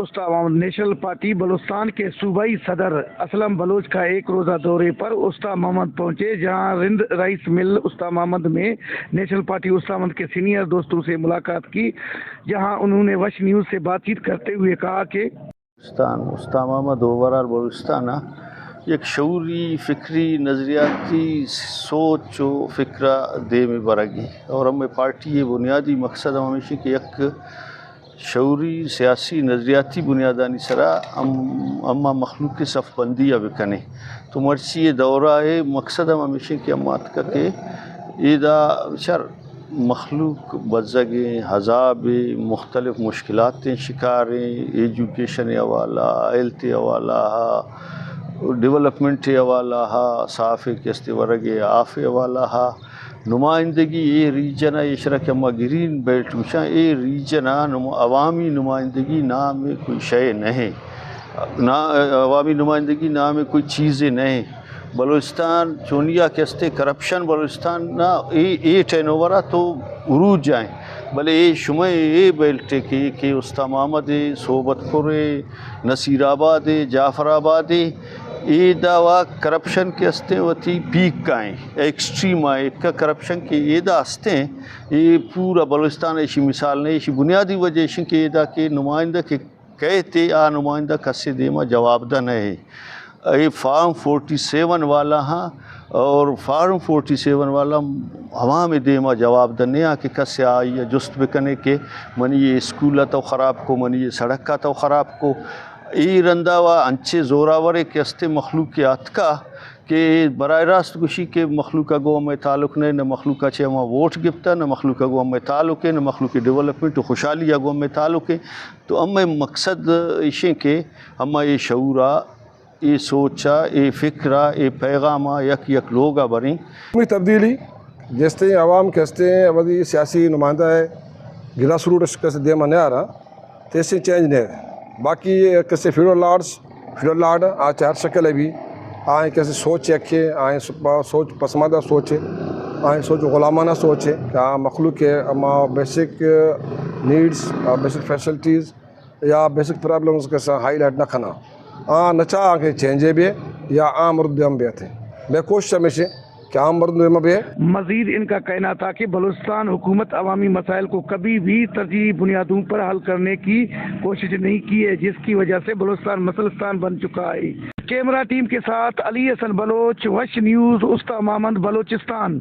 استا محمد national party Balochistan کے صوبائی صدر اسلم بلوچ کا ایک روزہ دورے پر استا محمد پہنچے، جہاں رند رائس مل استا محمد میں نیشنل پارٹی استا محمد کے سینئر دوستوں سے ملاقات کی، جہاں انہوں نے وش نیوز سے بات چیت کرتے ہوئے کہا کہ استا محمد اوورال بلوچستان ایک شعوری فکری نظریاتی سوچ و فکرہ دے میں برگی، اور ہمیں پارٹی یہ بنیادی مقصد ہمیشہ کہ ایک شعوری سیاسی نظریاتی بنیادانی سرا اما مخلوق کے صف بندی بکنے تو مرچی یہ دورہ ہے مقصد ہمیشہ کہ امات کا کہ ایدہ چر مخلوق بزگیں حذاب مختلف مشکلات شکاریں، ایجوکیشن حوالہ، ہیلتھ حوالہ، ڈیولپمنٹ حوالہ، صاف کیستے ورگے آف حوالہ، نمائندگی اے ریجن ہے اشرک اما گرین بیلٹ مشاں اے ریجن عوامی نمائندگی نام میں کوئی شے نہیں، عوامی نمائندگی نام میں کوئی چیزیں نہیں۔ بلوچستان چونیا کیستے کرپشن بلوچستان نہ اے ٹین اوورا تو عروج جائیں، بلے اے شمع اے بیلٹ کہ استا محمد صحبت پورے نصیر آباد جعفر آباد اے دعویٰ کرپشن کے ہستے وتی پیک کائیں ایکسٹریم آئے کا کرپشن کے اے دا ہستے ہیں، یہ پورا بلوچستان ایسی مثال نہیں، ایسی بنیادی وجہ ایسی کہ اے دا کے نمائندہ کے کہتے آ نمائندہ کسے دیما جواب دا نہیں، یہ فارم 47 والا ہاں، اور فارم 47 والا عوام دیما جواب دنے کہ کسے آئی یا جست بکنے کے منی یہ اسکولہ تو خراب کو، منی یہ سڑکہ تو خراب کو، ای رنداوا انچے زوراورے کے استے مخلوقیات کا کہ براہ راست گوشی کے مخلوقہ گو ہمیں تعلق نہیں، نہ مخلوقہ چھے ہمیں ووٹ گفتا، نہ مخلوقہ گو ہمیں تعلق ہے، نہ مخلوق ڈیولپمنٹ و خوشحالی گو ہمیں تعلق ہے، تو ہمیں مقصد ایشیں کہ ہمیں یہ شعورہ، یہ سوچا، یہ فکرہ، یہ پیغامہ یک لوگا بریں تبدیلی جیسے عوام کہتے ہیں ودی سیاسی نمائندہ ہے گراس روٹ کیسے دیما نہیں آ رہا تیسے چینج نہیں ہے، باقی کیسے فیڈر لارڈ آ چار شکل ہے بھی آئیں کیسے سوچ رکھے، آئیں سوچ پسماندہ سوچ ہے، آئیں سوچ غلامانہ سوچ ہے کہ مخلوق کے اما بیسک نیڈس بیسک فیسلٹیز یا بیسک پرابلمز کے ساتھ ہائی لائٹ نہ کھنا نچا آنکھیں چینجے بھی یا عام مرد ہم بھی تھے، میں کوشش ہمیشہ کہ عام مرد ہم بھی ہے۔ مزید ان کا کہنا تھا کہ بلوچستان حکومت عوامی مسائل کو کبھی بھی ترجیحی بنیادوں پر حل کرنے کی کوشش نہیں کی ہے، جس کی وجہ سے بلوچستان مسلستان بن چکا ہے۔ کیمرہ ٹیم کے ساتھ علی حسن بلوچ، وش نیوز، استا محمد، بلوچستان۔